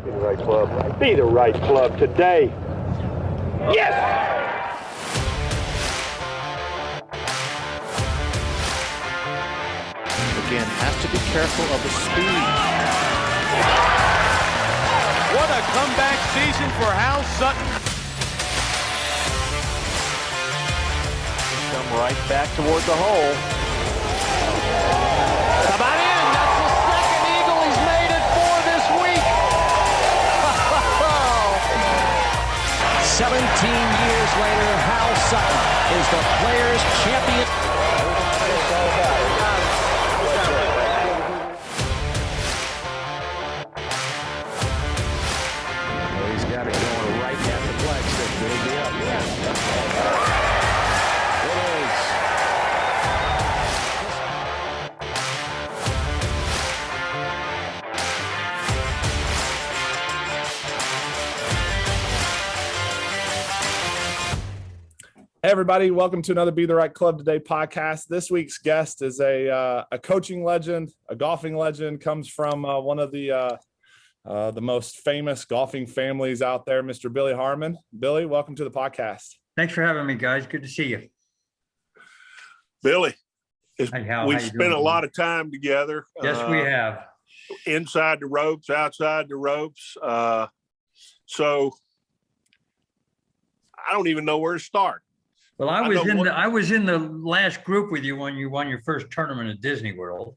Be the right club. Be the right club today. Yes! Again, has to be careful of the speed. What a comeback season for Hal Sutton. Come right back toward the hole. How about in? That's the second eagle he's made it for this week. 17 years later, Hal Sutton is the Players' Champion. He's got it going right at the flagstick. It'll be up. It is. Hey everybody, welcome to another Be the Right Club Today podcast. This week's guest is a coaching legend, a golfing legend, comes from one of the most famous golfing families out there, Mr. Billy Harmon. Billy, welcome to the podcast. Thanks for having me, guys. Good to see you. Billy, Hi, Hal. we've How you spent doing? a lot of time together. Yes, we have. Inside the ropes, outside the ropes. So I don't even know where to start. Well, I was in the last group with you when you won your first tournament at Disney World.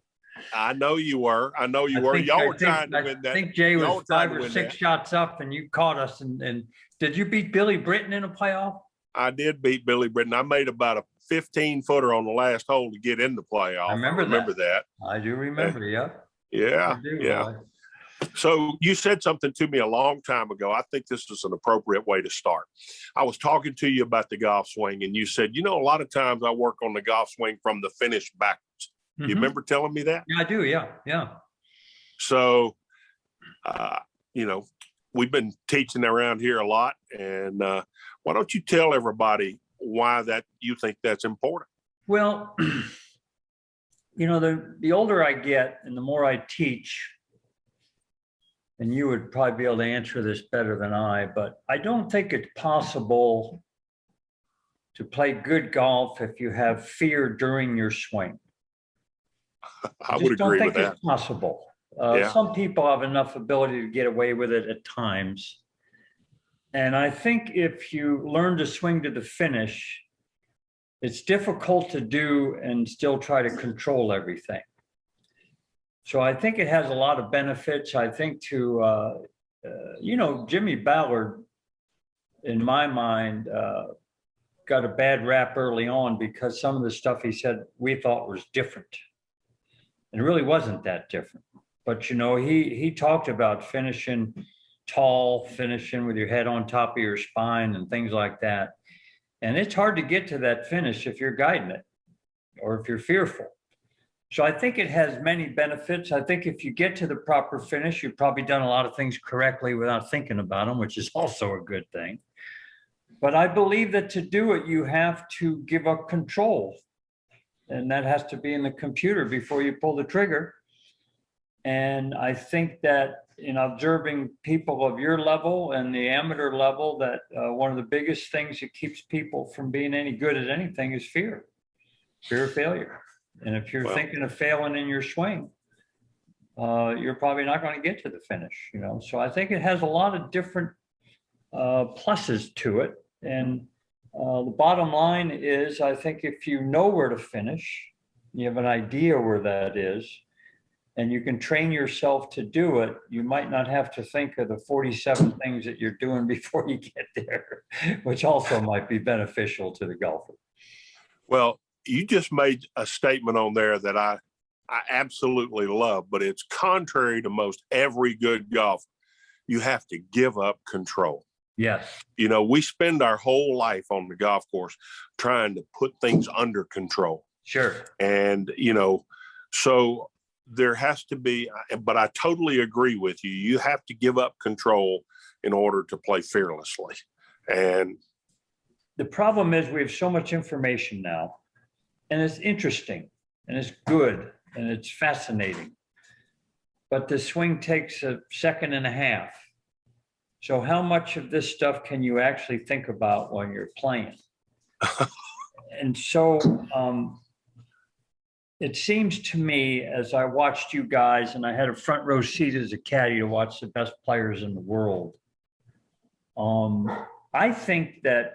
I know you were. Y'all were trying to win that. I think Jay Y'all was were trying 5 to or win 6 that. shots up, and you caught us. And did you beat Billy Britton in a playoff? I did beat Billy Britton. I made about a 15-footer on the last hole to get in the playoff. I remember that. I do remember. Yeah. Yeah. I do, Yeah. boy. So you said something to me a long time ago. I think this is an appropriate way to start. I was talking to you about the golf swing, and you said, a lot of times I work on the golf swing from the finish backwards. You Mhm. remember telling me that? Yeah, I do. Yeah. Yeah. So, we've been teaching around here a lot. And why don't you tell everybody why that you think that's important? Well, the older I get and the more I teach, and you would probably be able to answer this better than I, but I don't think it's possible to play good golf if you have fear during your swing. I would agree with that. It's possible. Yeah. Some people have enough ability to get away with it at times. And I think if you learn to swing to the finish, it's difficult to do and still try to control everything. So I think it has a lot of benefits. I think Jimmy Ballard, in my mind, got a bad rap early on because some of the stuff he said we thought was different. It really wasn't that different. But, he talked about finishing tall, finishing with your head on top of your spine and things like that. And it's hard to get to that finish if you're guiding it or if you're fearful. So I think it has many benefits. I think if you get to the proper finish, you've probably done a lot of things correctly without thinking about them, which is also a good thing. But I believe that to do it, you have to give up control. And that has to be in the computer before you pull the trigger. And I think that in observing people of your level and the amateur level, that one of the biggest things that keeps people from being any good at anything is fear of failure. And if you're thinking of failing in your swing, you're probably not going to get to the finish, So I think it has a lot of different pluses to it. And the bottom line is, I think if you know where to finish, you have an idea where that is, and you can train yourself to do it, you might not have to think of the 47 things that you're doing before you get there, which also might be beneficial to the golfer. Well, you just made a statement on there that I absolutely love, but it's contrary to most every good golfer. You have to give up control. Yes. We spend our whole life on the golf course trying to put things under control. Sure. And, so there has to be, but I totally agree with you. You have to give up control in order to play fearlessly. And the problem is we have so much information now, and it's interesting and it's good and it's fascinating. But the swing takes a second and a half So how much of this stuff can you actually think about when you're playing? And so it seems to me, as I watched you guys, and I had a front row seat as a caddy to watch the best players in the world. I think that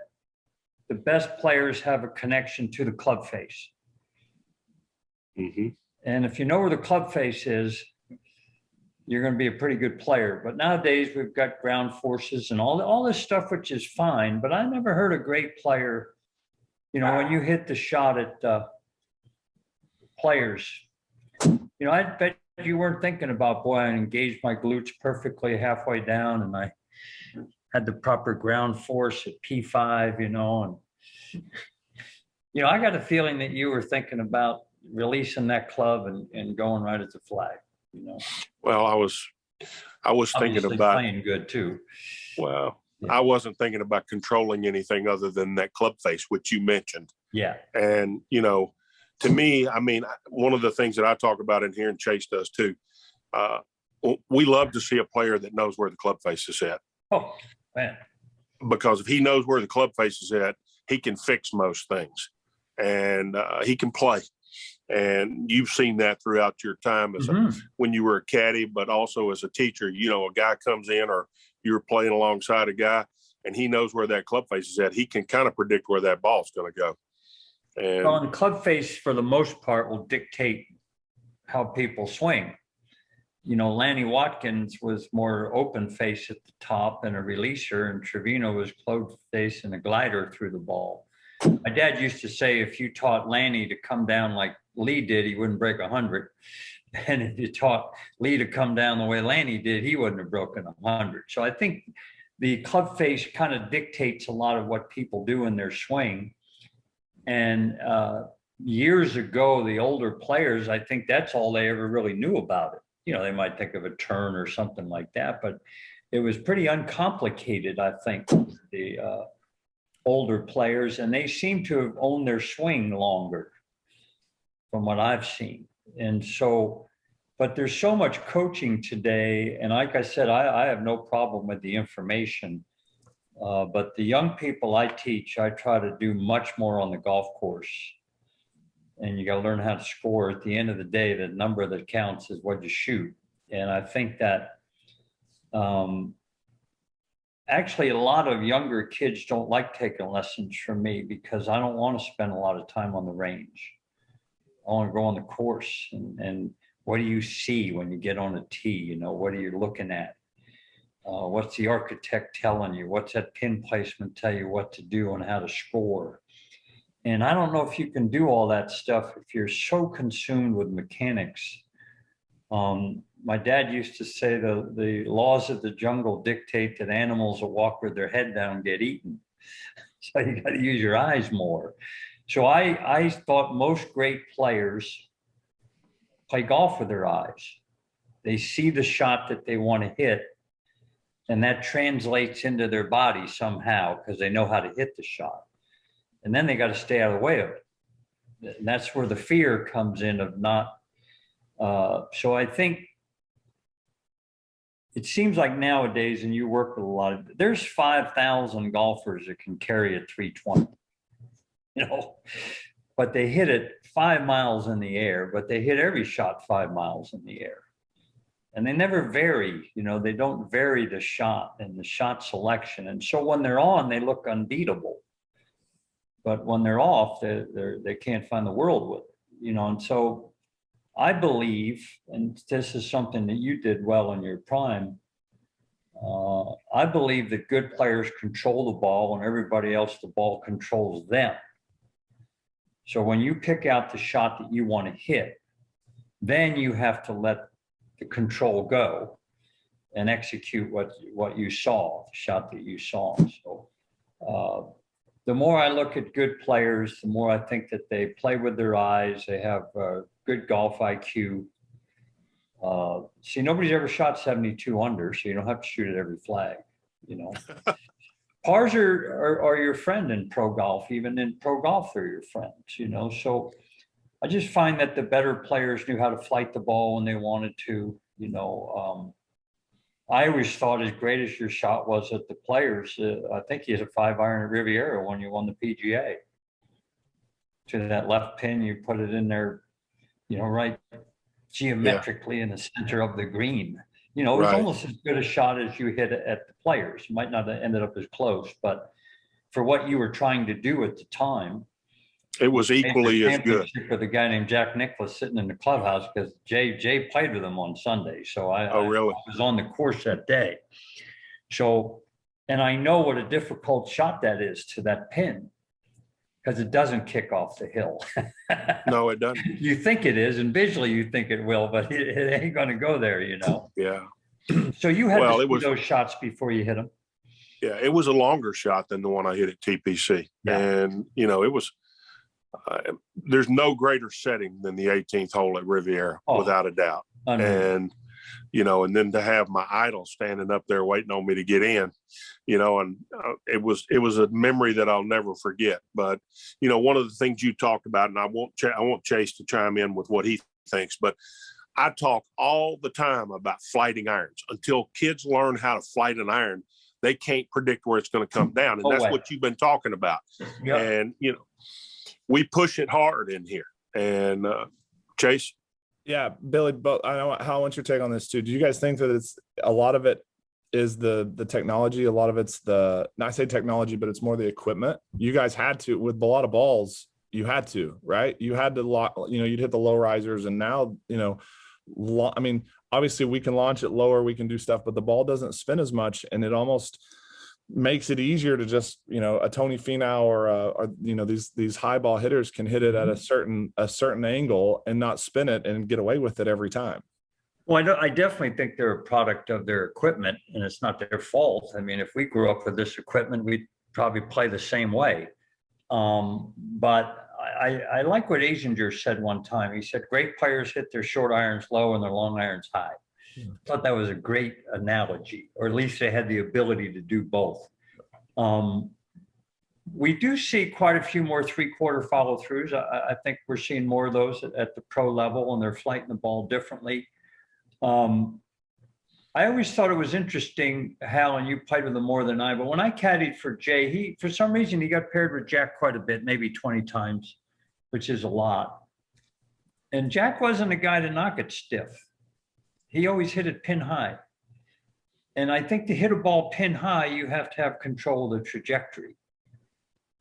the best players have a connection to the club face. Mm-hmm. And if you know where the club face is, you're going to be a pretty good player. But nowadays we've got ground forces and all this stuff, which is fine. But I never heard a great player, you know, when you hit the shot at players, you know, I bet you weren't thinking about, boy, I engaged my glutes perfectly halfway down and I had the proper ground force at P5, you know, and, you know, I got a feeling that you were thinking about releasing that club and going right at the flag, you know. Well, I was thinking Obviously about playing good too. Well, Yeah. I wasn't thinking about controlling anything other than that club face, which you mentioned. Yeah. And, you know, to me, I mean, one of the things that I talk about in here and Chase does too, we love to see a player that knows where the club face is at. Oh, man. Because if he knows where the club face is at, he can fix most things and he can play. And you've seen that throughout your time as when you were a caddy, but also as a teacher. You know, a guy comes in or you're playing alongside a guy and he knows where that club face is at. He can kind of predict where that ball's going to go. And Well, the club face, for the most part, will dictate how people swing. You know, Lanny Watkins was more open face at the top and a releaser, and Trevino was closed face and a glider through the ball. My dad used to say if you taught Lanny to come down like Lee did, he wouldn't break 100. And if you taught Lee to come down the way Lanny did, he wouldn't have broken 100. So I think the club face kind of dictates a lot of what people do in their swing. And years ago, the older players, I think that's all they ever really knew about it. You know, they might think of a turn or something like that, but it was pretty uncomplicated, I think, the older players, and they seem to have owned their swing longer from what I've seen. And so, but there's so much coaching today. And like I said, I have no problem with the information. But the young people I teach, I try to do much more on the golf course. And you got to learn how to score. At the end of the day, the number that counts is what you shoot. And I think that actually a lot of younger kids don't like taking lessons from me because I don't want to spend a lot of time on the range. I want to go on the course. And what do you see when you get on a tee? You know, what are you looking at? What's the architect telling you? What's that pin placement tell you what to do and how to score? And I don't know if you can do all that stuff if you're so consumed with mechanics. My dad used to say the laws of the jungle dictate that animals will walk with their head down and get eaten. So you got to use your eyes more. So I thought most great players play golf with their eyes. They see the shot that they want to hit, and that translates into their body somehow because they know how to hit the shot. And then they got to stay out of the way of it. And that's where the fear comes in of not. So I think it seems like nowadays, and you work with a lot of, there's 5,000 golfers that can carry a 320, you know, but they hit it 5 miles in the air, but they hit every shot 5 miles in the air. And they never vary, you know, they don't vary the shot and the shot selection. And so when they're on, they look unbeatable. But when they're off, they can't find the world with it, you know. And so I believe, and this is something that you did well in your prime, I believe that good players control the ball and everybody else, the ball controls them. So when you pick out the shot that you want to hit, then you have to let the control go and execute what you saw, the shot that you saw. So the more I look at good players, the more I think that they play with their eyes. They have good golf IQ. See, nobody's ever shot 72 under, so you don't have to shoot at every flag, you know. Pars are your friend in pro golf. Even in pro golf, they're your friends, you know. So I just find that the better players knew how to flight the ball when they wanted to, you know. I always thought as great as your shot was at the Players, I think he had a 5-iron at Riviera when you won the PGA. To that left pin, you put it in there, right geometrically in the center of the green. It was almost as good a shot as you hit at the Players. You might not have ended up as close, but for what you were trying to do at the time, it was equally as good. With a guy named Jack Nicklaus sitting in the clubhouse, because Jay played with him on Sunday. So I was on the course that day. So, and I know what a difficult shot that is to that pin, because it doesn't kick off the hill. No, it doesn't. You think it is, and visually you think it will, but it ain't going to go there, Yeah. So you had to see those shots before you hit them. Yeah, it was a longer shot than the one I hit at TPC. Yeah. And, it was, there's no greater setting than the 18th hole at Riviera, without a doubt. And, and then to have my idol standing up there waiting on me to get in, and it was a memory that I'll never forget. But, one of the things you talked about, and I want Chase to chime in with what he thinks, but I talk all the time about flighting irons. Until kids learn how to flight an iron, they can't predict where it's going to come down. And that's what you've been talking about. Yep. And, we push it hard in here. And Chase? Yeah, Billy, but I know how I want your take on this too. Do you guys think that it's a lot of it is the technology? A lot of it's not say technology, but it's more the equipment. You guys had to, with a lot of balls, you had to, right? You had to you'd hit the low risers, and now, I mean, obviously we can launch it lower, we can do stuff, but the ball doesn't spin as much, and it almost makes it easier to just, a Tony Finau or these high ball hitters can hit it at a certain angle and not spin it and get away with it every time. Well, I definitely think they're a product of their equipment, and it's not their fault. I mean, if we grew up with this equipment, we'd probably play the same way. But I like what Asinger said one time. He said, great players hit their short irons low and their long irons high. I thought that was a great analogy, or at least they had the ability to do both. We do see quite a few more 3/4 follow throughs. I think we're seeing more of those at the pro level, and they're flighting the ball differently. I always thought it was interesting, Hal, and you played with him more than I, but when I caddied for Jay, for some reason, he got paired with Jack quite a bit, maybe 20 times, which is a lot. And Jack wasn't a guy to knock it stiff. He always hit it pin high. And I think to hit a ball pin high, you have to have control of the trajectory.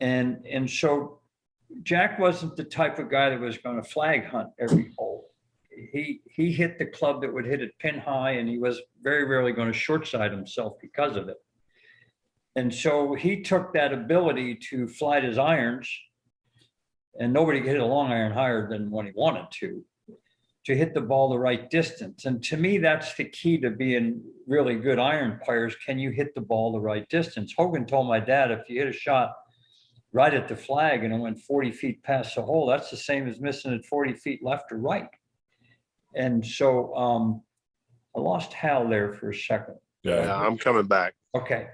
And so Jack wasn't the type of guy that was going to flag hunt every hole. He hit the club that would hit it pin high, and he was very rarely going to short side himself because of it. And so he took that ability to flight his irons, and nobody could hit a long iron higher than when he wanted to hit the ball the right distance. And to me, that's the key to being really good iron players. Can you hit the ball the right distance? Hogan told my dad, if you hit a shot right at the flag and it went 40 feet past the hole, that's the same as missing it 40 feet left or right. And so I lost Hal there for a second. Yeah, I'm coming back. Okay.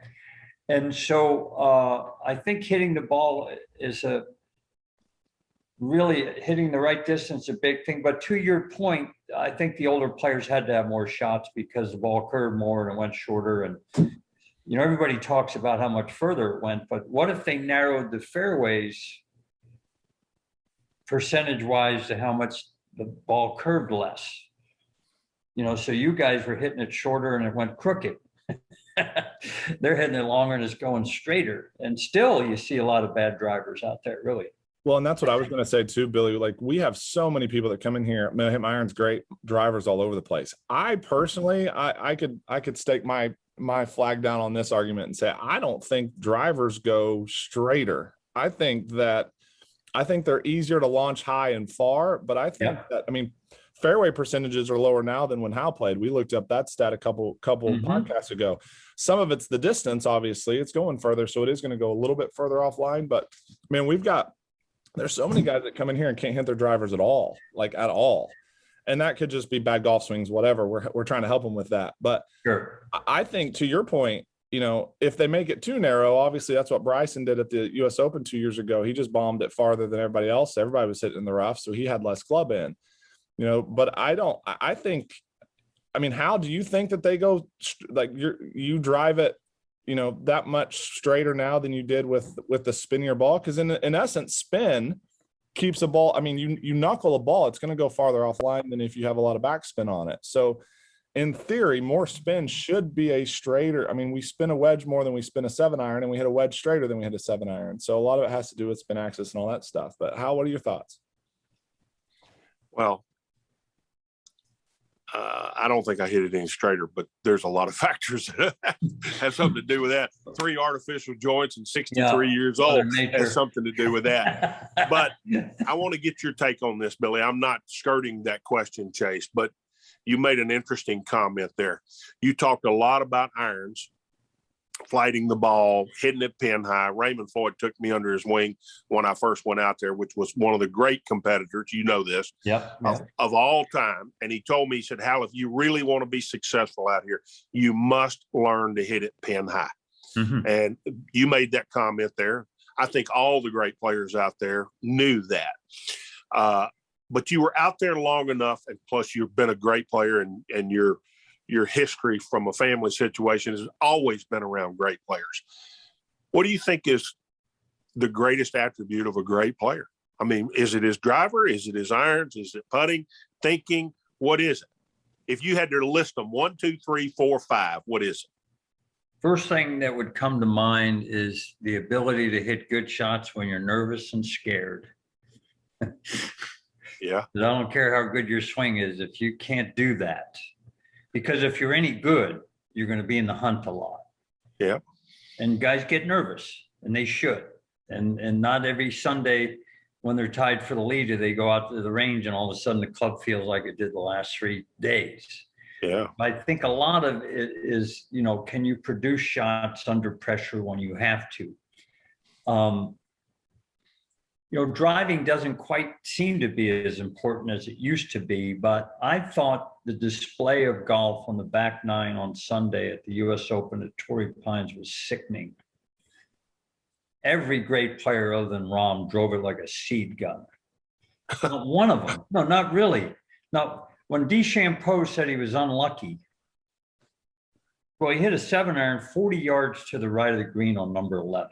And so I think hitting the ball is really hitting the right distance, a big thing. But to your point, I think the older players had to have more shots because the ball curved more and it went shorter. And, everybody talks about how much further it went, but what if they narrowed the fairways percentage-wise to how much the ball curved less? So you guys were hitting it shorter and it went crooked. They're hitting it longer and it's going straighter. And still, you see a lot of bad drivers out there, really. Well, and that's what I was going to say too, Billy. Like, we have so many people that come in here. I mean, I hit my irons great, drivers all over the place. I personally, I could stake my flag down on this argument and say, I don't think drivers go straighter. I think they're easier to launch high and far, but I think that, I mean, fairway percentages are lower now than when Hal played. We looked up that stat a couple podcasts ago. Some of it's the distance, obviously. It's going further, so it is going to go a little bit further offline. But, I mean, there's so many guys that come in here and can't hit their drivers at all. And that could just be bad golf swings, whatever. We're trying to help them with that. But sure. I think, to your point, if they make it too narrow, obviously that's what Bryson did at the US Open 2 years ago. He just bombed it farther than everybody else. Everybody was hitting in the rough, so he had less club in. But I think I mean, how do you think that they go like you drive it, that much straighter now than you did with the spinnier ball? Because in essence, spin keeps a ball. I mean, you knuckle a ball, it's going to go farther offline than if you have a lot of backspin on it. So in theory, more spin should be a straighter. I mean, we spin a wedge more than we spin a 7-iron, and we hit a wedge straighter than we hit a 7-iron. So a lot of it has to do with spin axis and all that stuff. But what are your thoughts? Well, I don't think I hit it any straighter, but there's a lot of factors that have something to do with that. 3 artificial joints and 63 years old has something to do with that. But I want to get your take on this, Billy. I'm not skirting that question, Chase, but you made an interesting comment there. You talked a lot about irons, flighting the ball, hitting it pin high. Raymond Floyd took me under his wing when I first went out there, which was one of the great competitors, this, of all time. And he told me, he said, Hal, if you really want to be successful out here, you must learn to hit it pin high. Mm-hmm. And you made that comment there. I think all the great players out there knew that. But you were out there long enough, and plus you've been a great player, and your history from a family situation has always been around great players. What do you think is the greatest attribute of a great player? I mean, is it his driver? Is it his irons? Is it putting, thinking? What is it? If you had to list them 1, 2, 3, 4, 5, what is it? First thing that would come to mind is the ability to hit good shots when you're nervous and scared. Yeah. I don't care how good your swing is if you can't do that. Because if you're any good, you're going to be in the hunt a lot. Yeah. And guys get nervous, and they should. And not every Sunday when they're tied for the lead do they go out to the range and all of a sudden the club feels like it did the last 3 days. Yeah. I think a lot of it is, can you produce shots under pressure when you have to? Driving doesn't quite seem to be as important as it used to be, but I thought the display of golf on the back 9 on Sunday at the U.S. Open at Torrey Pines was sickening. Every great player other than Rahm drove it like a seed gun. Not one of them. No, not really. Now, when DeChambeau said he was unlucky, well, he hit a 7-iron 40 yards to the right of the green on number 11.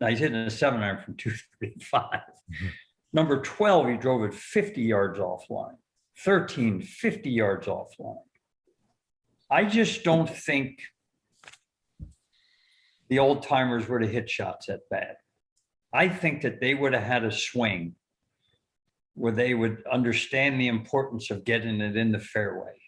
Now he's hitting a 7-iron from 235. Mm-hmm. Number 12, he drove it 50 yards offline. 13, 50 yards offline. I just don't think the old timers were to hit shots that bad. I think that they would have had a swing where they would understand the importance of getting it in the fairway.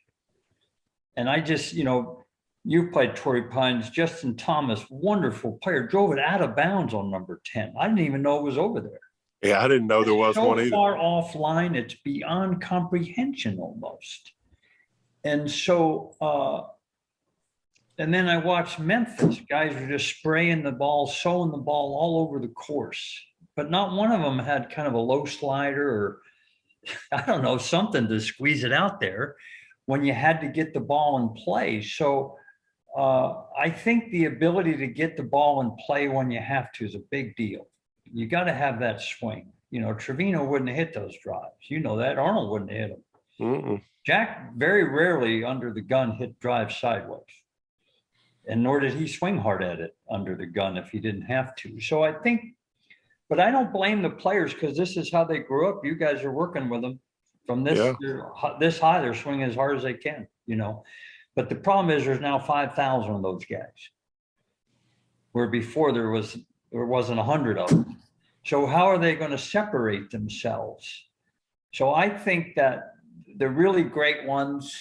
And I just, you played Torrey Pines. Justin Thomas, wonderful player, drove it out of bounds on number 10. I didn't even know it was over there. Yeah, I didn't know there was one either. So far offline, it's beyond comprehension almost. And so, and then I watched Memphis. Guys were just spraying the ball, sowing the ball all over the course. But not one of them had kind of a low slider or, I don't know, something to squeeze it out there when you had to get the ball in play. So I think the ability to get the ball in play when you have to is a big deal. You got to have that swing. Trevino wouldn't have hit those drives. That. Arnold wouldn't have hit them. Mm-mm. Jack very rarely under the gun hit drives sideways. And nor did he swing hard at it under the gun if he didn't have to. So I think, but I don't blame the players because this is how they grew up. You guys are working with them from this high. They're swinging as hard as they can, But the problem is there's now 5,000 of those guys, where before there wasn't 100 of them. So how are they going to separate themselves? So I think that the really great ones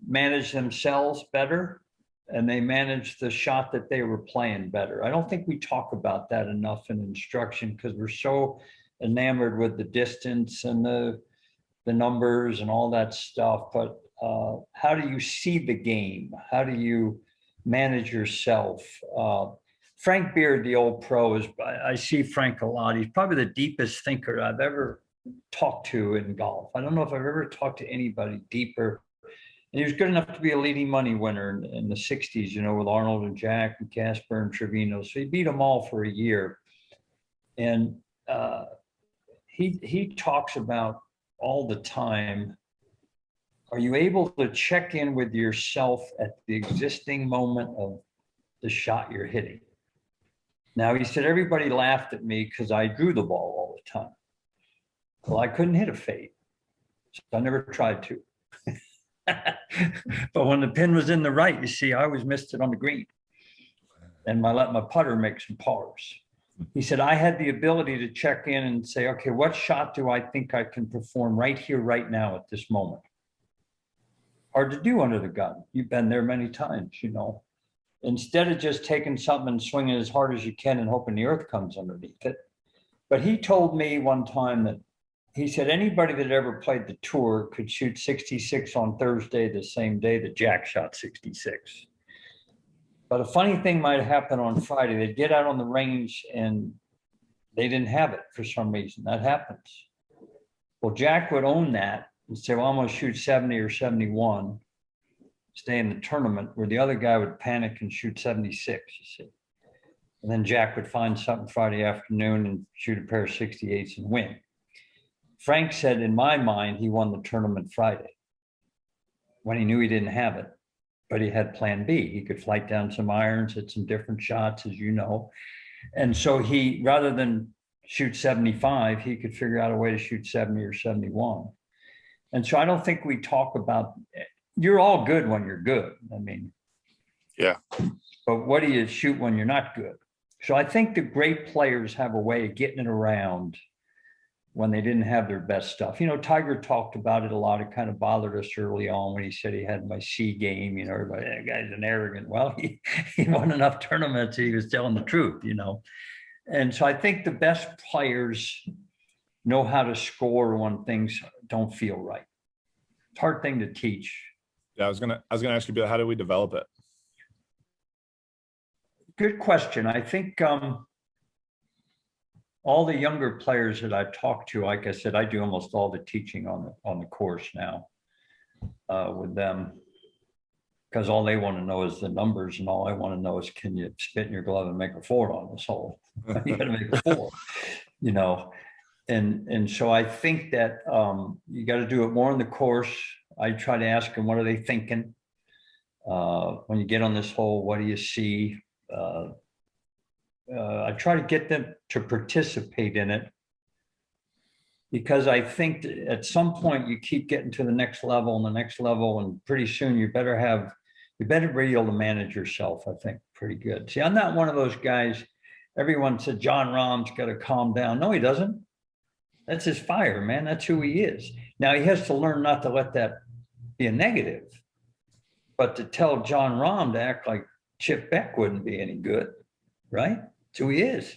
manage themselves better, and they manage the shot that they were playing better. I don't think we talk about that enough in instruction because we're so enamored with the distance and the numbers and all that stuff. But how do you see the game? How do you manage yourself? Frank Beard, the old pro, I see Frank a lot. He's probably the deepest thinker I've ever talked to in golf. I don't know if I've ever talked to anybody deeper. And he was good enough to be a leading money winner in the 60s, with Arnold and Jack and Casper and Trevino. So he beat them all for a year. And he talks about all the time are you able to check in with yourself at the existing moment of the shot you're hitting? Now, he said, everybody laughed at me because I drew the ball all the time. Well, I couldn't hit a fade, so I never tried to. But when the pin was in the right, you see, I always missed it on the green. And I let my putter make some pars. He said, I had the ability to check in and say, okay, what shot do I think I can perform right here, right now at this moment? Hard to do under the gun. You've been there many times, you know. Instead of just taking something and swinging as hard as you can and hoping the earth comes underneath it. But he told me one time that he said anybody that ever played the tour could shoot 66 on Thursday, the same day that Jack shot 66. But a funny thing might happen on Friday. They'd get out on the range and they didn't have it for some reason. That happens. Well, Jack would own that and say, well, I'm going to shoot 70 or 71. Stay in the tournament, where the other guy would panic and shoot 76, you see. And then Jack would find something Friday afternoon and shoot a pair of 68s and win. Frank said, in my mind, he won the tournament Friday when he knew he didn't have it, but he had plan B. He could flight down some irons, hit some different shots, as you know. And so he, rather than shoot 75, he could figure out a way to shoot 70 or 71. And so I don't think we talk about, you're all good when you're good. I mean, Yeah. but what do you shoot when you're not good? So I think the great players have a way of getting it around when they didn't have their best stuff. You know, Tiger talked about it a lot. It kind of bothered us early on when he said he had my C game. You know, everybody, that guy's an arrogant. Well, he won enough tournaments. He was telling the truth, you know. And so I think the best players know how to score when things don't feel right. It's a hard thing to teach. Yeah, I was gonna ask you, Bill, how do we develop it? Good question. I think all the younger players that I've talked to, like I said, I do almost all the teaching on the course now with them, because all they want to know is the numbers, and all I want to know is, can you spit in your glove and make a 4 on this hole? You got to make a 4, you know. And so I think that you got to do it more on the course. I try to ask them, what are they thinking? When you get on this hole, what do you see? I try to get them to participate in it, because I think that at some point you keep getting to the next level and the next level, and pretty soon you better be able to manage yourself, I think, pretty good. See, I'm not one of those guys. Everyone said John Rahm's got to calm down. No, he doesn't. That's his fire, man. That's who he is. Now he has to learn not to let that be a negative, but to tell John Rahm to act like Chip Beck wouldn't be any good, right? That's who he is.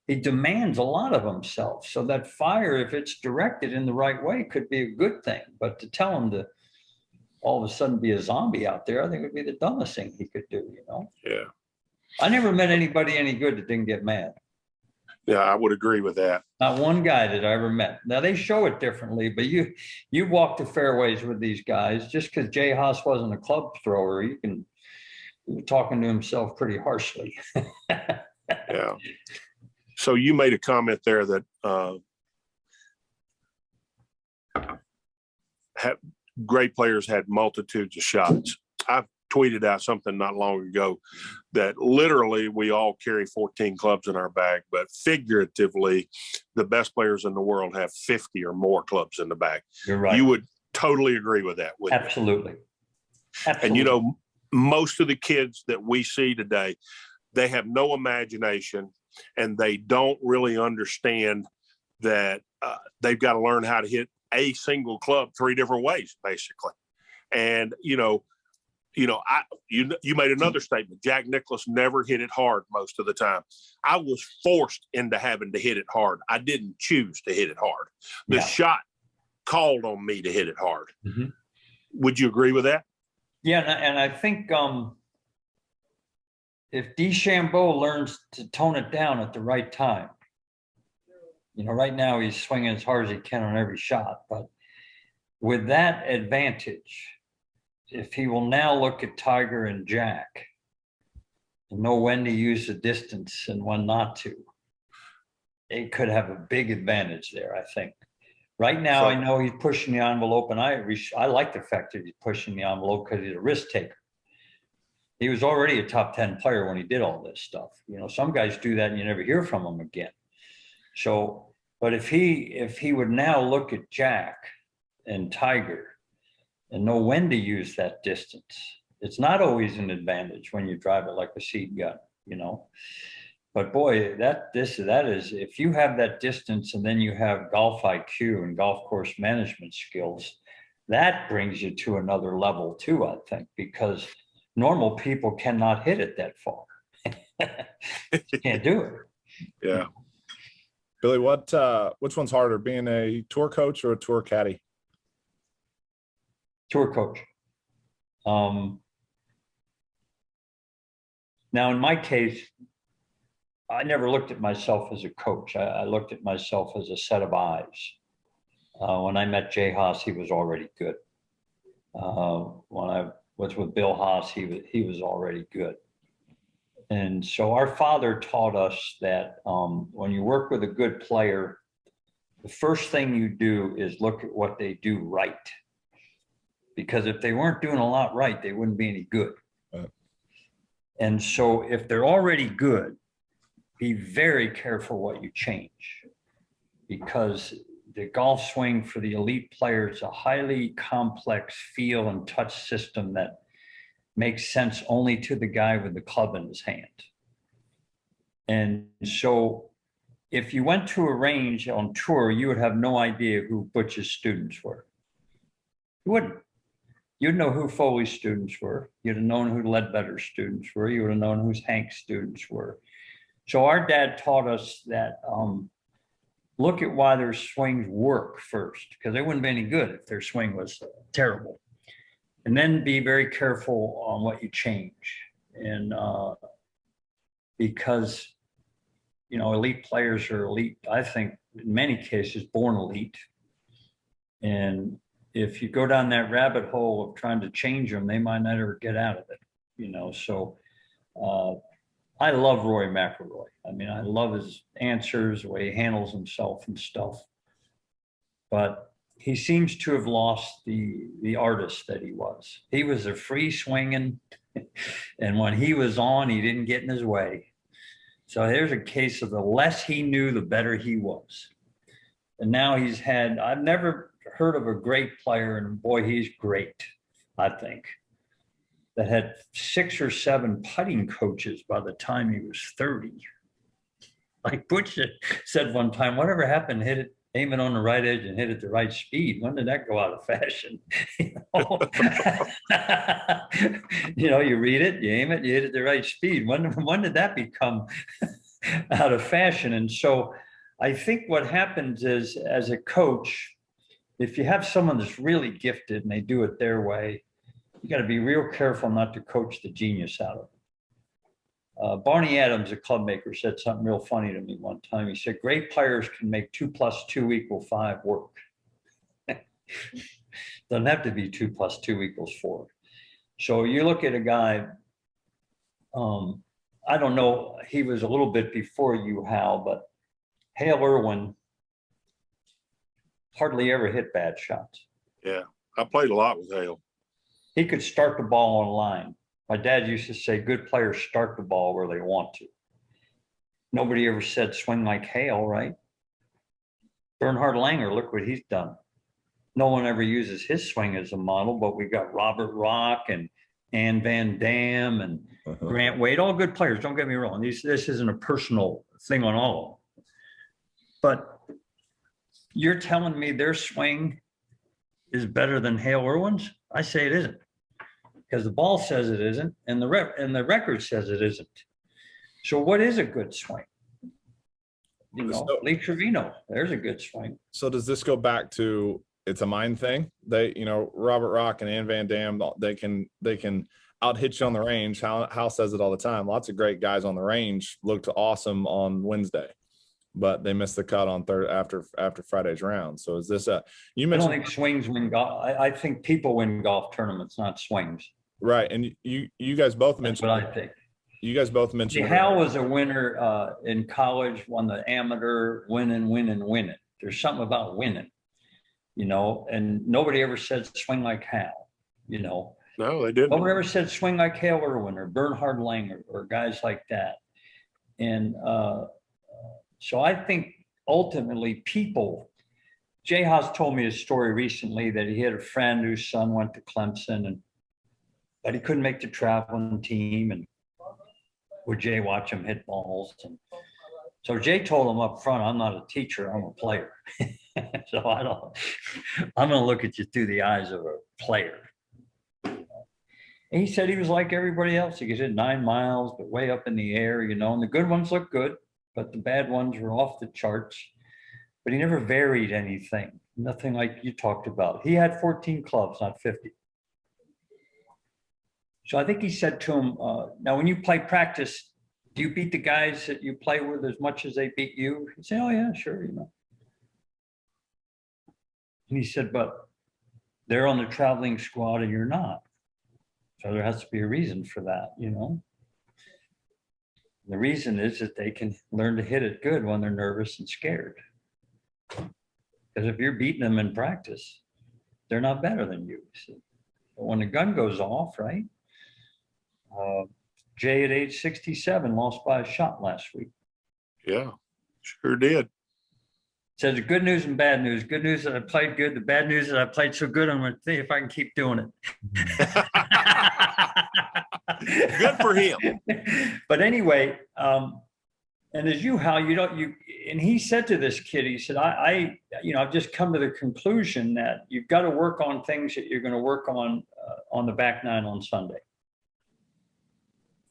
He demands a lot of himself. So that fire, if it's directed in the right way, could be a good thing. But to tell him to all of a sudden be a zombie out there, I think would be the dumbest thing he could do, you know? Yeah. I never met anybody any good that didn't get mad. Yeah, I would agree with that. Not one guy that I ever met. Now they show it differently, but you walk the fairways with these guys. Just because Jay Haas wasn't a club thrower, he was talking to himself pretty harshly. Yeah. So you made a comment there that great players had multitudes of shots. I've tweeted out something not long ago that literally we all carry 14 clubs in our bag, but figuratively, the best players in the world have 50 or more clubs in the bag. You're right. You would totally agree with that, wouldn't you? Absolutely. Absolutely. And, you know, most of the kids that we see today, they have no imagination, and they don't really understand that they've got to learn how to hit a single club 3 different ways, basically. And, you made another statement. Jack Nicklaus never hit it hard most of the time. I was forced into having to hit it hard. I didn't choose to hit it hard. The shot called on me to hit it hard. Mm-hmm. Would you agree with that? Yeah, and I think if DeChambeau learns to tone it down at the right time, you know, right now he's swinging as hard as he can on every shot, but with that advantage, if he will now look at Tiger and Jack and know when to use the distance and when not to, they could have a big advantage there, I think. Right now, So- I know he's pushing the envelope, and I like the fact that he's pushing the envelope because he's a risk taker. He was already a top 10 player when he did all this stuff. You know, some guys do that and you never hear from them again. So, but if he would now look at Jack and Tiger and know when to use that distance, it's not always an advantage when you drive it like a seed gun, you know. But boy, that is, if you have that distance and then you have golf IQ and golf course management skills, that brings you to another level too, I think, because normal people cannot hit it that far. You can't do it. Yeah. Billy, which one's harder, being a tour coach or a tour caddy? Tour coach. Now, in my case, I never looked at myself as a coach. I looked at myself as a set of eyes. When I met Jay Haas, he was already good. When I was with Bill Haas, he was already good. And so our father taught us that when you work with a good player, the first thing you do is look at what they do right. Because if they weren't doing a lot right, they wouldn't be any good. Right. And so if they're already good, be very careful what you change, because the golf swing for the elite player is a highly complex feel and touch system that makes sense only to the guy with the club in his hand. And so if you went to a range on tour, you would have no idea who Butch's students were. You wouldn't. You'd know who Foley's students were. You'd have known who Ledbetter's students were. You would have known who Hank's students were. So our dad taught us that look at why their swings work first, because they wouldn't be any good if their swing was terrible. And then be very careful on what you change. And because, you know, elite players are elite, I think in many cases, born elite. And if you go down that rabbit hole of trying to change them, they might not ever get out of it, you know. So I love Rory McIlroy. I mean, I love his answers, the way he handles himself and stuff. But he seems to have lost the artist that he was. He was a free swinging, and when he was on, he didn't get in his way. So there's a case of the less he knew, the better he was. And now he's had, I've never heard of a great player, and boy, he's great, I think, that had 6 or 7 putting coaches by the time he was 30. Like Butch said one time, whatever happened, hit it, aim it on the right edge and hit it the right speed. When did that go out of fashion? You know? You know, you read it, you aim it, you hit it the right speed. When did that become out of fashion? And so I think what happens is, as a coach, if you have someone that's really gifted and they do it their way, you got to be real careful not to coach the genius out of them. Barney Adams, a club maker, said something real funny to me one time. He said, great players can make 2 + 2 = 5 work. Doesn't have to be 2 + 2 = 4. So you look at a guy, I don't know, he was a little bit before you, Hal, but Hale Irwin hardly ever hit bad shots. Yeah. I played a lot with Hale. He could start the ball on line. My dad used to say, good players start the ball where they want to. Nobody ever said swing like Hale, right? Bernhard Langer, look what he's done. No one ever uses his swing as a model, but we got Robert Rock and Ann Van Dam and Grant Wade, all good players. Don't get me wrong. This isn't a personal thing on all of them. But you're telling me their swing is better than Hale Irwin's? I say it isn't, because the ball says it isn't, and the record says it isn't. So what is a good swing? You know, Lee Trevino, there's a good swing. So does this go back to, it's a mind thing? They, you know, Robert Rock and Ann Van Dam, they can out hit you on the range. Hal says it all the time. Lots of great guys on the range looked awesome on Wednesday, but they missed the cut on after Friday's round. So is this you mentioned? I don't think swings win golf. I think people win golf tournaments, not swings. Right, and you guys both mentioned. That's what I think. You guys both mentioned. Hal was a winner in college, won the amateur, winning. There's something about winning. and nobody ever said swing like Hal, No, they didn't. Nobody ever said swing like Hale Irwin or Bernhard Langer or guys like that. And so I think ultimately Jay Haas told me a story recently that he had a friend whose son went to Clemson, but he couldn't make the traveling team, and would Jay watch him hit balls? And so Jay told him up front, I'm not a teacher, I'm a player. So I'm going to look at you through the eyes of a player. And he said he was like everybody else. He could hit 9 miles, but way up in the air, and the good ones look good, but the bad ones were off the charts. But he never varied anything, nothing like you talked about. He had 14 clubs, not 50. So I think he said to him, now when you play practice, do you beat the guys that you play with as much as they beat you? He said, oh yeah, sure, And he said, but they're on the traveling squad and you're not. So there has to be a reason for that, The reason is that they can learn to hit it good when they're nervous and scared. Because if you're beating them in practice, they're not better than you. But when the gun goes off, right? Jay at age 67 lost by a shot last week. Yeah, sure did. Says the good news and bad news. Good news that I played good. The bad news that I played so good, I'm going to see if I can keep doing it. Good for him. But anyway, and as Hal, and he said to this kid, he said, I've just come to the conclusion that you've got to work on things that you're going to work on the back nine on Sunday.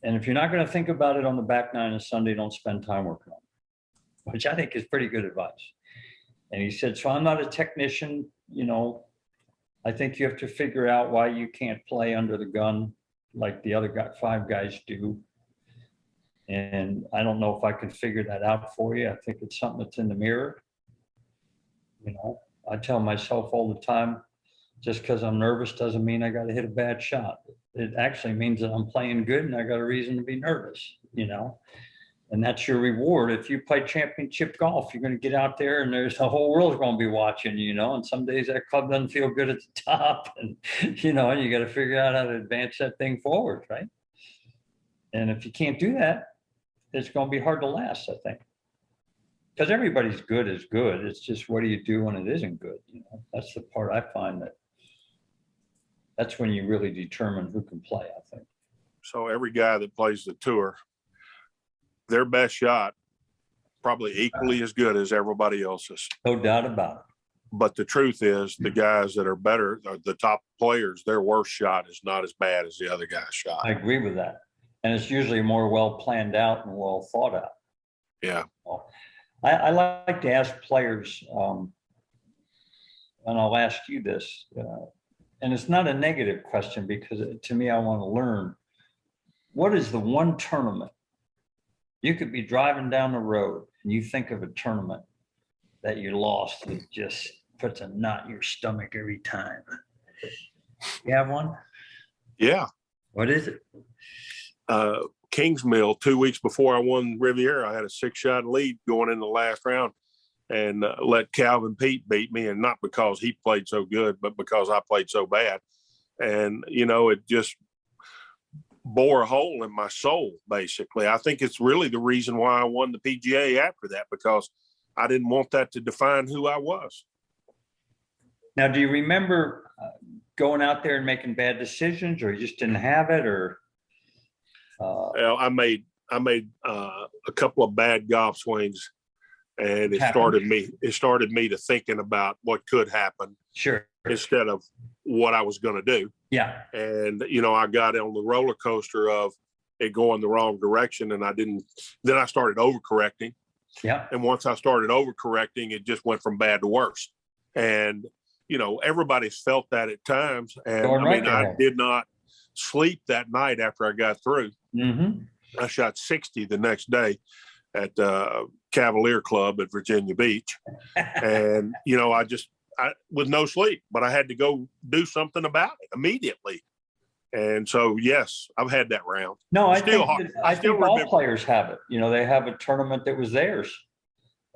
And if you're not going to think about it on the back nine on Sunday, don't spend time working on it, which I think is pretty good advice. And he said, so I'm not a technician, I think you have to figure out why you can't play under the gun like the other 5 guys do. And I don't know if I can figure that out for you. I think it's something that's in the mirror. I tell myself all the time, just because I'm nervous doesn't mean I got to hit a bad shot. It actually means that I'm playing good and I got a reason to be nervous, and that's your reward. If you play championship golf, you're going to get out there and there's the whole world's going to be watching, and some days that club doesn't feel good at the top, and, and you got to figure out how to advance that thing forward, right? And if you can't do that, it's going to be hard to last, I think. Because everybody's good is good. It's just, what do you do when it isn't good? That's the part I find that's when you really determine who can play, I think. So every guy that plays the tour, their best shot probably equally as good as everybody else's. No doubt about it. But the truth is, the guys that are better, the top players, their worst shot is not as bad as the other guy's shot. I agree with that. And it's usually more well planned out and well thought out. Yeah. I like to ask players, and I'll ask you this, and it's not a negative question, because to me, I want to learn, what is the one tournament you could be driving down the road and you think of a tournament that you lost that just puts a knot in your stomach every time? You have one? Yeah. What is it? Kingsmill, 2 weeks before I won Riviera, I had a 6-shot lead going in the last round and let Calvin Pete beat me, and not because he played so good, but because I played so bad. And, it just bore a hole in my soul, basically. I think it's really the reason why I won the PGA after that, because I didn't want that to define who I was. Now, do you remember going out there and making bad decisions, or you just didn't have it, or? I made a couple of bad golf swings, and it started me to thinking about what could happen. Sure. Instead of what I was going to do. Yeah. And, I got on the roller coaster of it going the wrong direction, and then I started overcorrecting. Yeah. And once I started overcorrecting, it just went from bad to worse. And, everybody's felt that at times. And I did not sleep that night after I got through. Mm-hmm. I shot 60 the next day at Cavalier Club at Virginia Beach. And, I with no sleep, but I had to go do something about it immediately. And so, yes, I've had that round. No, I think all players have it. They have a tournament that was theirs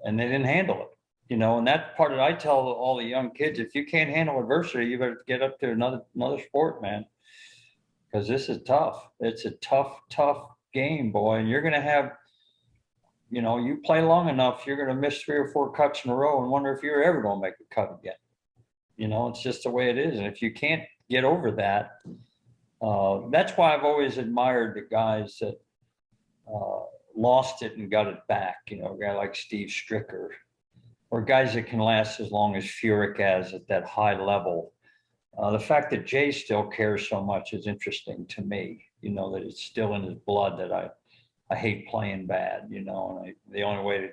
and they didn't handle it. You know, and that's part of, I tell all the young kids, if you can't handle adversity, you better get up to another sport, man. Because this is tough. It's a tough game, boy. And you're going to have, you know, you play long enough, you're going to miss 3 or 4 cuts in a row and wonder if you're ever going to make a cut again. You know, it's just the way it is. And if you can't get over that, that's why I've always admired the guys that lost it and got it back. You know, a guy like Steve Stricker, or guys that can last as long as Furyk has at that high level. The fact that Jay still cares so much is interesting to me. You know, that it's still in his blood that I hate playing bad, you know, and the only way to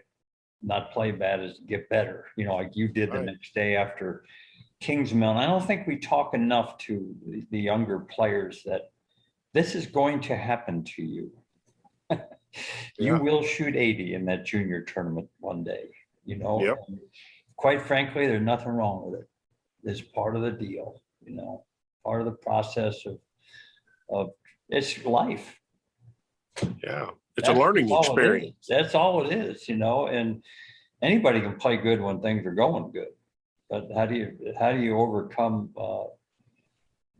not play bad is to get better, you know, like you did the next day after Kingsmill. And I don't think we talk enough to the younger players that this is going to happen to you. You will shoot 80 in that junior tournament one day, you know. Yep. Quite frankly, there's nothing wrong with it. It's part of the deal, you know, part of the process of it's life. Yeah. It's a learning experience. That's all it is, you know, and anybody can play good when things are going good. But how do you overcome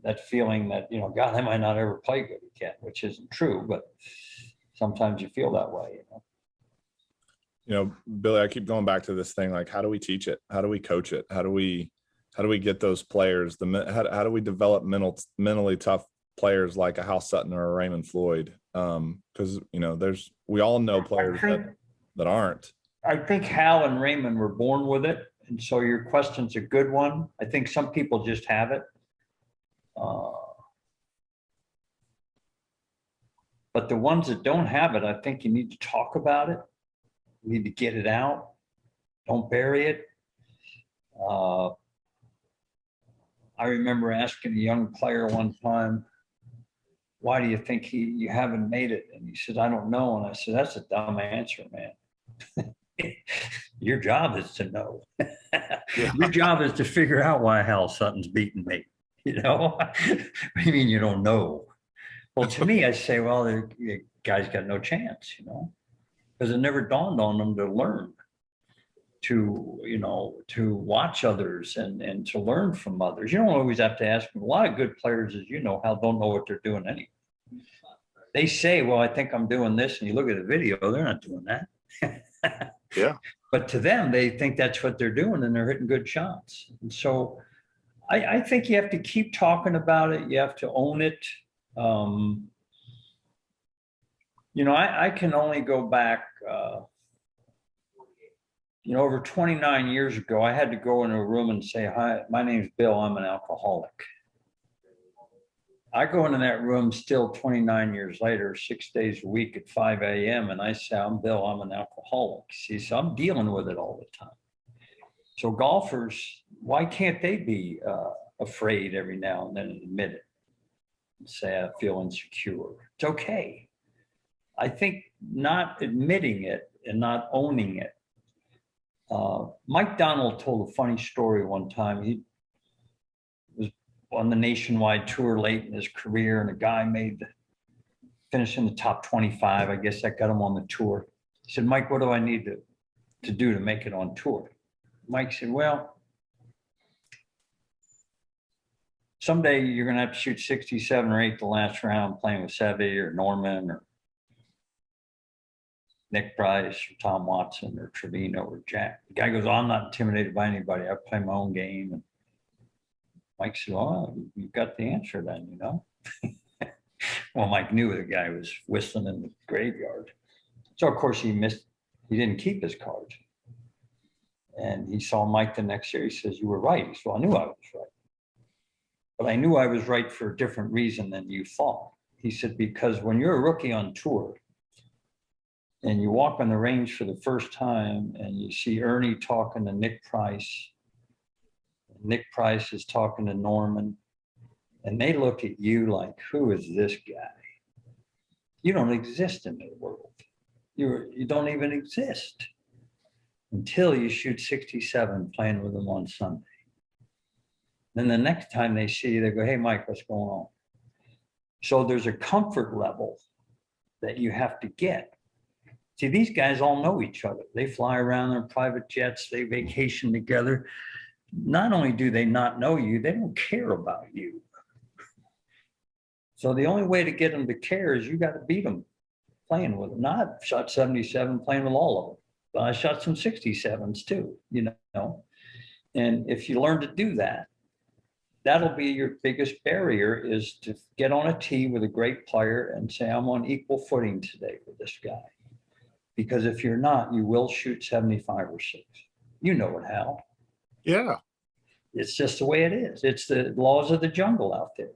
that feeling that, you know, God, I might not ever play good again, which isn't true, but sometimes you feel that way, you know. You know, Billy, I keep going back to this thing, like, how do we teach it? How do we coach it? How do we get those players? How do we develop mentally tough players like a Hal Sutton or a Raymond Floyd? Because, you know, we all know players that aren't. I think Hal and Raymond were born with it. And so your question's a good one. I think some people just have it. But the ones that don't have it, I think you need to talk about it. You need to get it out. Don't bury it. I remember asking a young player one time, why do you think you haven't made it? And he said, I don't know. And I said, that's a dumb answer, man. Your job is to know. Your job is to figure out why Hal Sutton's beating me. You know, what do you mean you don't know? Well, to me, I say, well, the guy's got no chance, you know, because it never dawned on them to learn, to, you know, to watch others and to learn from others. You don't always have to ask them. A lot of good players, as you know, Hal, don't know what they're doing anyway. They say, well, I think I'm doing this. And you look at the video, they're not doing that. Yeah. But to them, they think that's what they're doing and they're hitting good shots. And so I think you have to keep talking about it. You have to own it. You know, I can only go back, you know, over 29 years ago, I had to go in a room and say, hi, my name's Bill, I'm an alcoholic. I go into that room still 29 years later, 6 days a week at 5 a.m. And I say, I'm Bill, I'm an alcoholic. See, so I'm dealing with it all the time. So golfers, why can't they be afraid every now and then and admit it? And say, I feel insecure. It's okay. I think not admitting it and not owning it. Mike Donald told a funny story one time. He was on the nationwide tour late in his career, and a guy finished in the top 25. I guess that got him on the tour. He said, Mike, what do I need to do to make it on tour? Mike said, well, someday you're going to have to shoot 67 or 8 the last round playing with Seve or Norman or Nick Price or Tom Watson or Trevino or Jack. The guy goes, oh, I'm not intimidated by anybody. I play my own game. And Mike said, well, you've got the answer then, you know? Well, Mike knew the guy was whistling in the graveyard. So, of course, he didn't keep his cards. And he saw Mike the next year. He says, you were right. He said, well, I knew I was right. But I knew I was right for a different reason than you thought. He said, because when you're a rookie on tour and you walk on the range for the first time and you see Ernie talking to Nick Price, Nick Price is talking to Norman, and they look at you like, who is this guy? You don't exist in their world. You don't even exist until you shoot 67 playing with them on Sunday. Then the next time they see you, they go, hey, Mike, what's going on? So there's a comfort level that you have to get. See, these guys all know each other. They fly around in private jets, they vacation together. Not only do they not know you, they don't care about you. So the only way to get them to care is you got to beat them playing with them. Now, I've shot 77 playing with all of them, but I shot some 67s too, you know. And if you learn to do that, that'll be your biggest barrier, is to get on a tee with a great player and say, I'm on equal footing today with this guy. Because if you're not, you will shoot 75 or 6. You know it, Hal. Yeah. It's just the way it is. It's the laws of the jungle out there.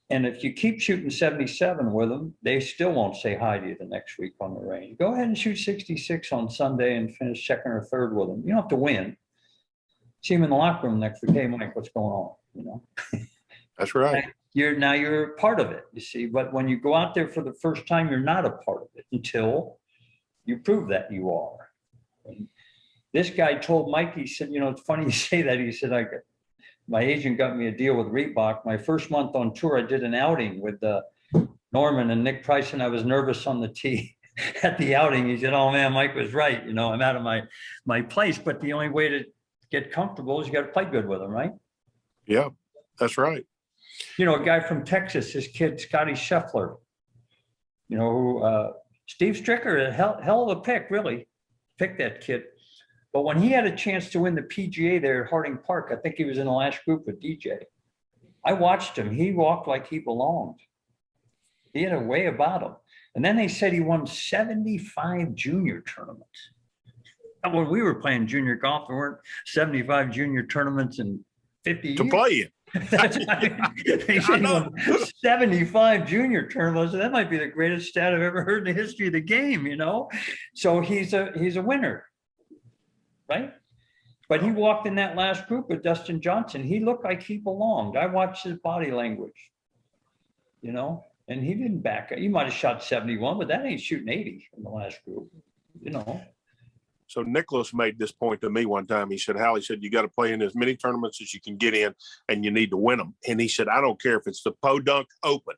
And if you keep shooting 77 with them, they still won't say hi to you the next week on the range. Go ahead and shoot 66 on Sunday and finish second or third with them. You don't have to win. See them in the locker room next week. Hey, Mike, what's going on? You know. That's right. You're a part of it, you see. But when you go out there for the first time, you're not a part of it until you prove that you are. And this guy told Mike, he said, you know, it's funny you say that. He said, my agent got me a deal with Reebok. My first month on tour, I did an outing with Norman and Nick Price, and I was nervous on the tee at the outing. He said, oh man, Mike was right. You know, I'm out of my place, but the only way to get comfortable is you got to play good with them, right? Yeah, that's right. You know, a guy from Texas, his kid, Scotty Scheffler, you know, who, Steve Stricker, a hell of a pick, really. Picked that kid. But when he had a chance to win the PGA there at Harding Park, I think he was in the last group with DJ. I watched him. He walked like he belonged. He had a way about him. And then they said he won 75 junior tournaments. And when we were playing junior golf, there weren't 75 junior tournaments in 50 years. To play in. They said he won 75 junior tournaments. That might be the greatest stat I've ever heard in the history of the game, you know? So he's a winner. Right? But he walked in that last group with Dustin Johnson. He looked like he belonged. I watched his body language, you know, and he didn't back up. He might have shot 71, but that ain't shooting 80 in the last group, you know. So Nicholas made this point to me one time. He said, Hal, he said, you got to play in as many tournaments as you can get in, and you need to win them. And he said, I don't care if it's the Podunk Open.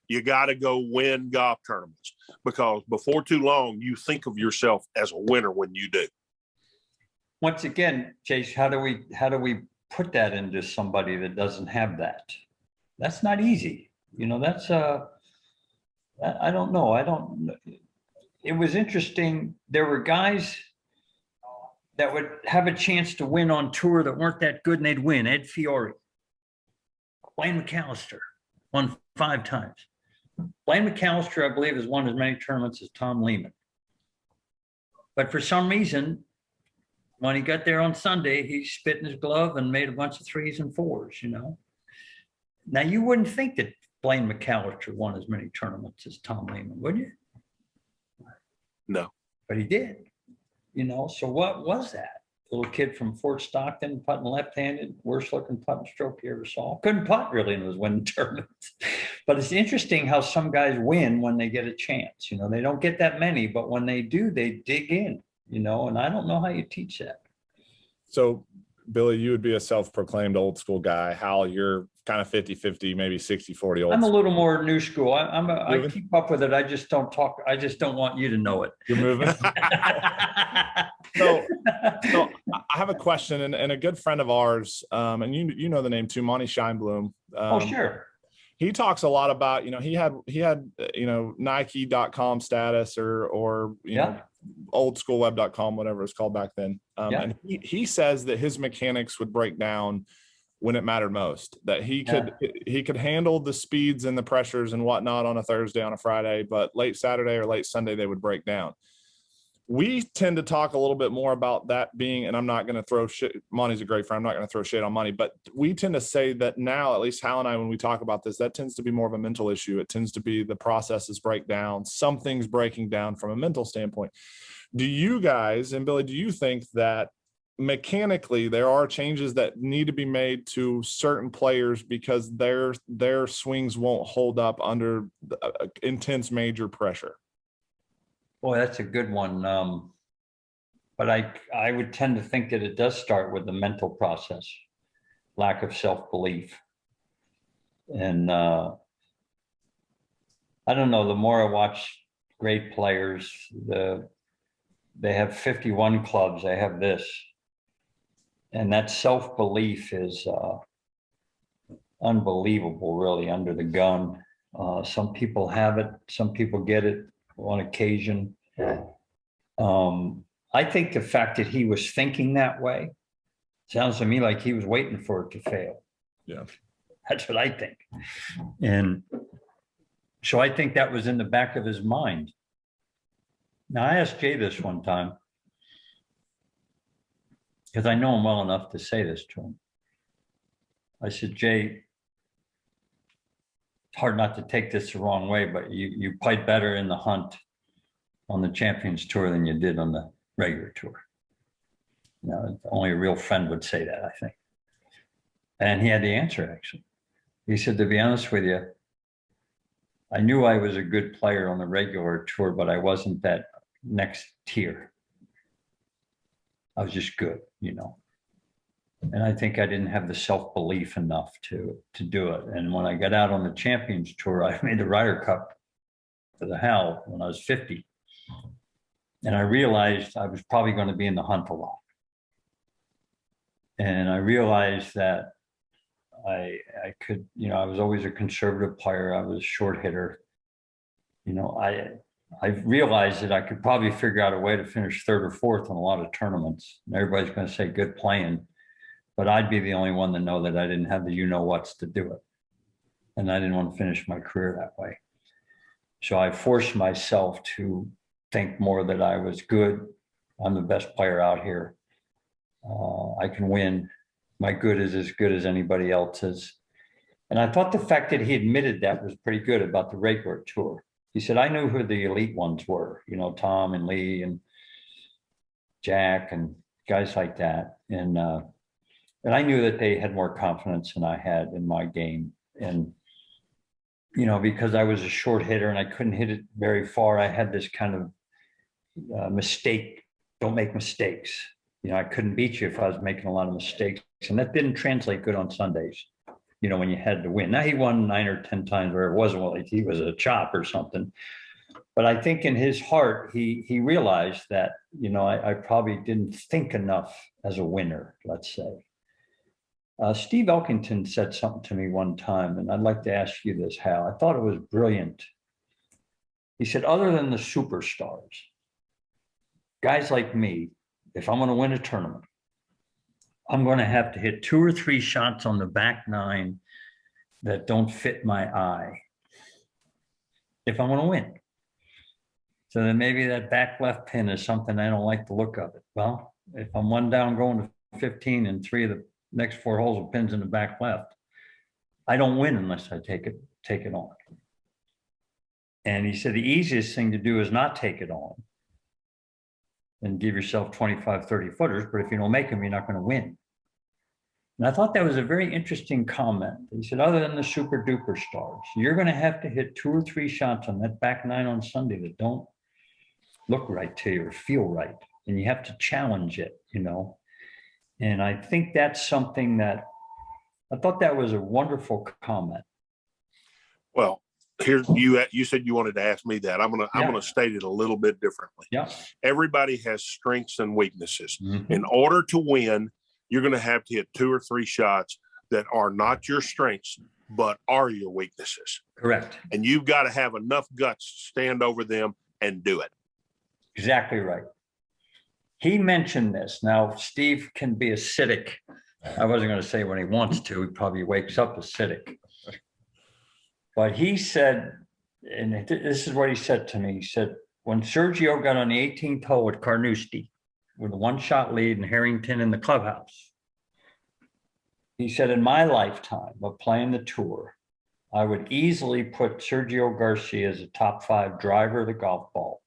You got to go win golf tournaments, because before too long, you think of yourself as a winner when you do. Once again, Chase, how do we put that into somebody that doesn't have that? That's not easy. You know, that's I don't know. It was interesting. There were guys that would have a chance to win on tour that weren't that good, and they'd win. Ed Fiore, Blaine McAllister won 5 times. Blaine McAllister, I believe, has won as many tournaments as Tom Lehman. But for some reason, when he got there on Sunday, he spit in his glove and made a bunch of 3s and 4s, you know. Now, you wouldn't think that Blaine McAllister won as many tournaments as Tom Lehman, would you? No. But he did, you know. So what was that? Little kid from Fort Stockton, putting left-handed, worst looking putting stroke you ever saw. Couldn't putt really and was winning tournaments. But it's interesting how some guys win when they get a chance. You know, they don't get that many, but when they do, they dig in. You know, and I don't know how you teach that. So, Billy, you would be a self-proclaimed old school guy. Hal, you're kind of 50-50, maybe 60-40 old. I'm a little more new school. I keep up with it. I just don't talk. I just don't want you to know it. You're moving. So I have a question, and a good friend of ours, and you know the name too, Monty Scheinblum. Oh, sure. He talks a lot about, you know, he had you know, Nike.com status or you know, oldschoolweb.com, whatever it's called back then. And he says that his mechanics would break down when it mattered most, that he could handle the speeds and the pressures and whatnot on a Thursday, on a Friday, but late Saturday or late Sunday, they would break down. We tend to talk a little bit more about that being, and I'm not going to throw shit. Monty's a great friend. I'm not going to throw shit on Monty, but we tend to say that now, at least Hal and I, when we talk about this, that tends to be more of a mental issue. It tends to be the processes break down. Something's breaking down from a mental standpoint. Do you guys, and Billy, do you think that mechanically there are changes that need to be made to certain players because their swings won't hold up under intense major pressure? Boy, that's a good one. But I would tend to think that it does start with the mental process, lack of self-belief. And I don't know, the more I watch great players. They have 51 clubs. They have this. And that self-belief is unbelievable, really, under the gun. Some people have it. Some people get it on occasion. I think the fact that he was thinking that way sounds to me like he was waiting for it to fail. Yeah. That's what I think. And so I think that was in the back of his mind. Now, I asked Jay this one time, because I know him well enough to say this to him. I said, Jay, it's hard not to take this the wrong way, but you played better in the hunt on the Champions Tour than you did on the regular tour. You know, only a real friend would say that, I think. And he had the answer, actually. He said, to be honest with you, I knew I was a good player on the regular tour, but I wasn't that next tier. I was just good, you know. And I think I didn't have the self-belief enough to do it. And when I got out on the Champions Tour, I made the Ryder Cup for the Hal when I was 50. And I realized I was probably going to be in the hunt a lot. And I realized that I could, you know, I was always a conservative player. I was a short hitter. You know, I realized that I could probably figure out a way to finish third or fourth in a lot of tournaments. And everybody's going to say good playing, but I'd be the only one to know that I didn't have the you-know-whats to do it. And I didn't want to finish my career that way. So I forced myself to think more that I was good. I'm the best player out here. I can win. My good is as good as anybody else's. And I thought the fact that he admitted that was pretty good about the regular tour. He said, I knew who the elite ones were, you know, Tom and Lee and Jack and guys like that. And I knew that they had more confidence than I had in my game. And, you know, because I was a short hitter and I couldn't hit it very far, I had this kind of mistake, don't make mistakes. You know, I couldn't beat you if I was making a lot of mistakes. And that didn't translate good on Sundays, you know, when you had to win. Now he won 9 or 10 times where it wasn't like he was a chop or something. But I think in his heart, he realized that, you know, I probably didn't think enough as a winner, let's say. Steve Elkington said something to me one time, and I'd like to ask you this, Hal. I thought it was brilliant. He said, other than the superstars, guys like me, if I'm going to win a tournament, I'm going to have to hit 2 or 3 shots on the back 9 that don't fit my eye if I'm going to win. So then maybe that back left pin is something I don't like the look of it. Well, if I'm 1 down going to 15 and 3 of the next 4 holes of pins in the back left, I don't win unless I take it on. And he said the easiest thing to do is not take it on and give yourself 25, 30 footers. But if you don't make them, you're not going to win. And I thought that was a very interesting comment. He said, other than the super duper stars, you're going to have to hit 2 or 3 shots on that back 9 on Sunday that don't look right to you or feel right. And you have to challenge it, you know. And I think that's something that I thought that was a wonderful comment. Well, here you said you wanted to ask me that. I'm gonna state it a little bit differently. Yeah. Everybody has strengths and weaknesses. Mm-hmm. In order to win, you're going to have to hit 2 or 3 shots that are not your strengths, but are your weaknesses. Correct. And you've got to have enough guts to stand over them and do it. Exactly right. He mentioned this. Now, Steve can be acidic. I wasn't going to say when he wants to. He probably wakes up acidic. But he said, and this is what he said to me. He said, when Sergio got on the 18th hole with Carnoustie, with a 1-shot lead and Harrington in the clubhouse, he said, in my lifetime of playing the tour, I would easily put Sergio Garcia as a top 5 driver of the golf ball.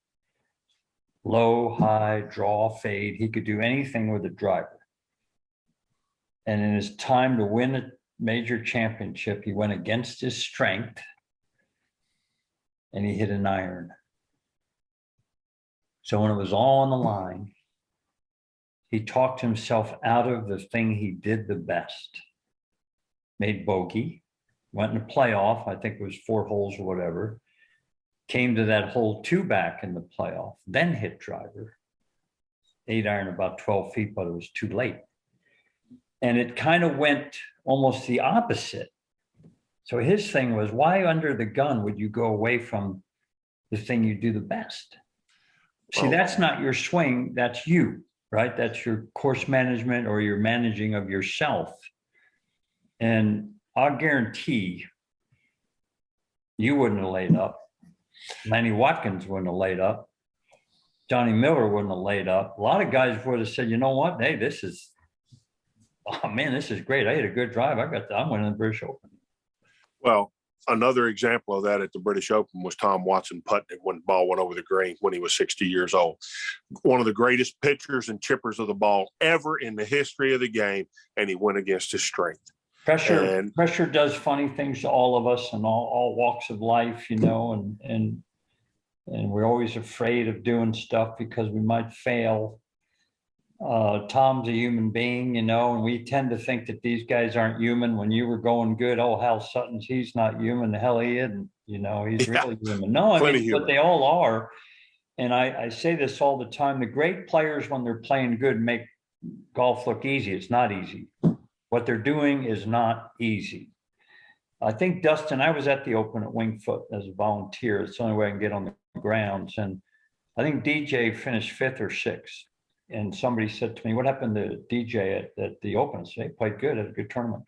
Low, high, draw, fade. He could do anything with a driver. And in his time to win a major championship, he went against his strength and he hit an iron. So when it was all on the line, he talked himself out of the thing he did the best. Made bogey, went in a playoff, I think it was 4 holes or whatever, came to that hole 2 back in the playoff, then hit driver, 8-iron about 12 feet, but it was too late. And it kind of went almost the opposite. So his thing was, why under the gun would you go away from the thing you do the best? See, that's not your swing, that's you, right? That's your course management or your managing of yourself. And I'll guarantee you wouldn't have laid up. Manny Watkins wouldn't have laid up. Johnny Miller wouldn't have laid up. A lot of guys would have said, you know what? Hey, this is great. I hit a good drive. I'm winning the British Open. Well, another example of that at the British Open was Tom Watson putting it when the ball went over the green when he was 60 years old. One of the greatest pitchers and chippers of the ball ever in the history of the game, and he went against his strength. Pressure does funny things to all of us in all walks of life, you know, and we're always afraid of doing stuff because we might fail. Tom's a human being, you know, and we tend to think that these guys aren't human. When you were going good, oh, Hal Sutton's, he's not human. The hell he isn't, you know, he's really human. No, I mean, but they all are. And I say this all the time. The great players, when they're playing good, make golf look easy. It's not easy. What they're doing is not easy. I think Dustin, I was at the Open at Winged Foot as a volunteer. It's the only way I can get on the grounds. And I think DJ finished 5th or 6th. And somebody said to me, what happened to DJ at the Open? I said, he played good, had a good tournament.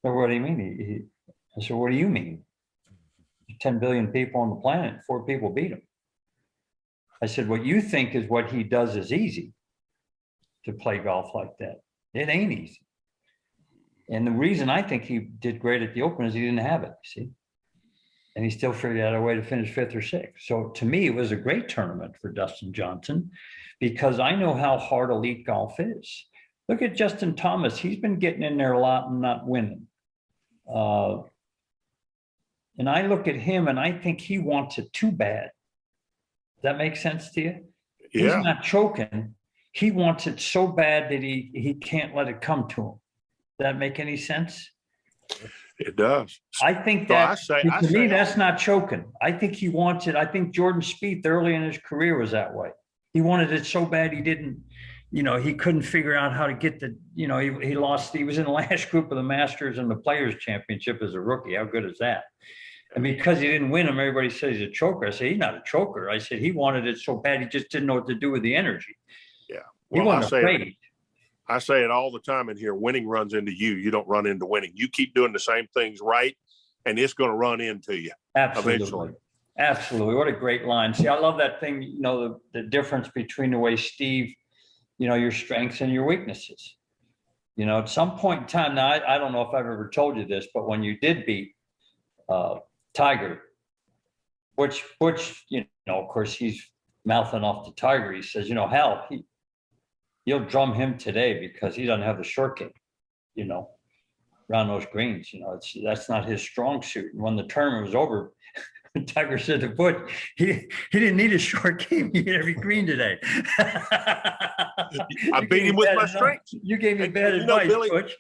So what do you mean? I said, what do you mean? 10 billion people on the planet, 4 people beat him. I said, what you think is what he does is easy to play golf like that. It ain't easy. And the reason I think he did great at the Open is he didn't have it, see? And he still figured out a way to finish 5th or 6th. So to me, it was a great tournament for Dustin Johnson because I know how hard elite golf is. Look at Justin Thomas. He's been getting in there a lot and not winning. And I look at him and I think he wants it too bad. Does that make sense to you? Yeah. He's not choking. He wants it so bad that he can't let it come to him. Does that make any sense? It does. I think that to me, that's not choking. I think he wants it. I think Jordan Spieth early in his career was that way. He wanted it so bad he didn't, you know, he couldn't figure out how to get the, you know, he lost. He was in the last group of the Masters and the Players Championship as a rookie. How good is that? And because he didn't win them, everybody says he's a choker. I say he's not a choker. I said he wanted it so bad he just didn't know what to do with the energy. Yeah. Well, he wasn't afraid. I say it all the time in here. Winning runs into you. You don't run into winning. You keep doing the same things right, and it's going to run into you. Absolutely. Eventually. Absolutely. What a great line. See, I love that thing, you know, the difference between the way Steve, you know, your strengths and your weaknesses. You know, at some point in time, now, I don't know if I've ever told you this, but when you did beat Tiger, which, you know, of course, he's mouthing off to Tiger. He says, you know, Hal, you'll drum him today because he doesn't have the short game, you know, around those greens. You know, that's not his strong suit. And when the tournament was over, Tiger said to Butch, he didn't need a short game. He hit every green today. I beat him with my strength. You gave me bad advice, Billy, Butch.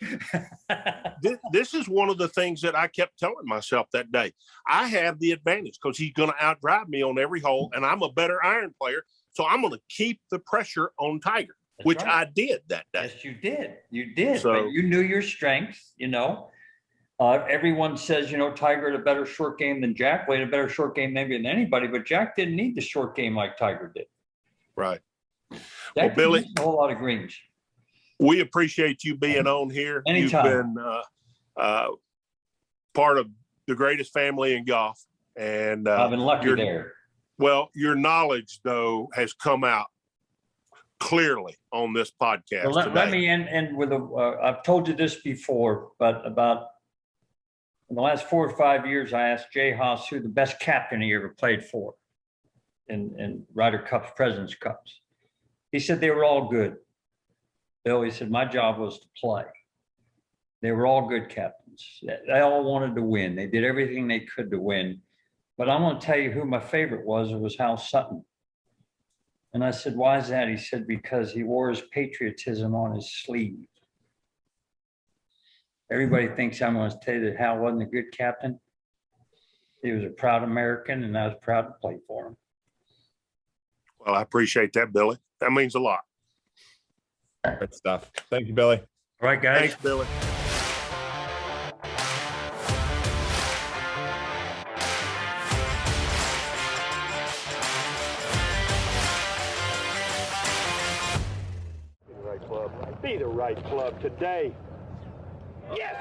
This is one of the things that I kept telling myself that day. I have the advantage because he's going to outdrive me on every hole, and I'm a better iron player. So I'm going to keep the pressure on Tiger. That's which right. I did that day. Yes, you did. You did. So, but you knew your strengths, you know. Everyone says, you know, Tiger had a better short game than Jack. Played a better short game maybe than anybody, but Jack didn't need the short game like Tiger did. Right. Jack well, Billy, a whole lot of greens. We appreciate you being on here. Anytime. You've been part of the greatest family in golf. And I've been lucky there. Well, your knowledge, though, has come out clearly on this podcast. Well, let me end with I've told you this before, but about in the last 4 or 5 years, I asked Jay Haas who the best captain he ever played for in Ryder Cups, President's Cups. He said they were all good. Bill, he said, my job was to play. They were all good captains. They all wanted to win. They did everything they could to win. But I'm going to tell you who my favorite was. It was Hal Sutton. And I said, why is that? He said, because he wore his patriotism on his sleeve. Everybody thinks I'm going to tell you that Hal wasn't a good captain. He was a proud American, and I was proud to play for him. Well, I appreciate that, Billy. That means a lot. Great stuff. Thank you, Billy. All right, guys. Thanks, Billy. Be the right club today. Yes!